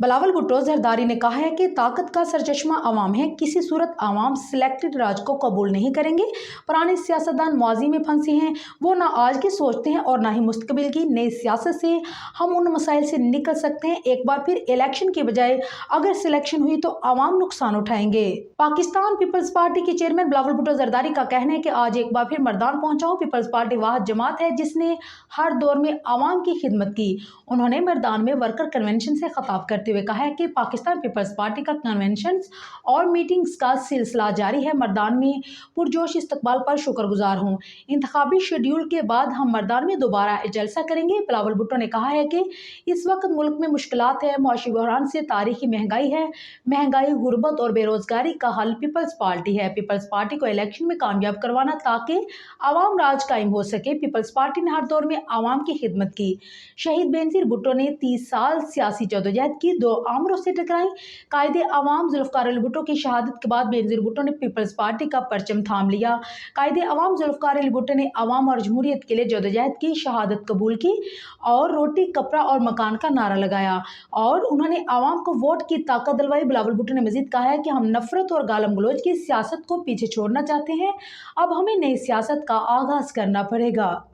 بلاول بھٹو زرداری نے کہا ہے کہ طاقت کا سرچشمہ عوام ہے، کسی صورت عوام سلیکٹڈ راج کو قبول نہیں کریں گے۔ پرانے سیاستدان ماضی میں پھنسے ہیں، وہ نہ آج کی سوچتے ہیں اور نہ ہی مستقبل کی۔ نئی سیاست سے ہم ان مسائل سے نکل سکتے ہیں۔ ایک بار پھر الیکشن کے بجائے اگر سلیکشن ہوئی تو عوام نقصان اٹھائیں گے۔ پاکستان پیپلز پارٹی کے چیئرمین بلاول بھٹو زرداری کا کہنا ہے کہ آج ایک بار پھر میدان پہنچا ہوں۔ پیپلز پارٹی واحد جماعت ہے جس نے ہر دور میں عوام کی خدمت کی۔ انہوں نے میدان میں ورکر کنونشن سے خطاب کرتے ہوئے کہا ہے کہ پاکستان پیپلز پارٹی کا کنونشنز اور میٹنگز کا سلسلہ جاری ہے۔ میدان میں پرجوش استقبال پر شکر گزار ہوں۔ انتخابی شیڈول کے بعد ہم میدان میں دوبارہ جلسہ کریں گے۔ بلاول بھٹو نے کہا ہے کہ اس وقت ملک میں مشکلات ہیں، معاشی بحران سے تاریخی مہنگائی ہے۔ مہنگائی، غربت اور بے روزگاری کا حل پیپلز پارٹی ہے۔ پیپلز پارٹی کو الیکشن میں کامیاب کروانا تاکہ عوام راج قائم ہو سکے۔ پیپلز پارٹی نے ہر دور میں عوام کی خدمت کی۔ شہید بینظیر بھٹو نے 30 سال سیاسی جدوجہد کی، دو آمروں سے ٹکرائیں۔ قائد عوام ذوالفقار علی بھٹو کی شہادت کے بعد بینظیر بھٹو نے پیپلز پارٹی کا پرچم تھام لیا۔ قائد عوام ذوالفقار علی بھٹو نے عوام اور جمہوریت کے لیے جدوجہد کی، شہادت قبول کی اور روٹی، کپڑا اور مکان کا نعرہ لگایا اور انہوں نے عوام کو ووٹ کی طاقت دلوائی۔ بلاول بھٹو نے مزید کہا ہے کہ ہم نفرت اور گالم گلوچ کی سیاست کو پیچھے چھوڑنا چاہتے ہیں۔ اب ہمیں نئی سیاست کا آغاز کرنا پڑے گا۔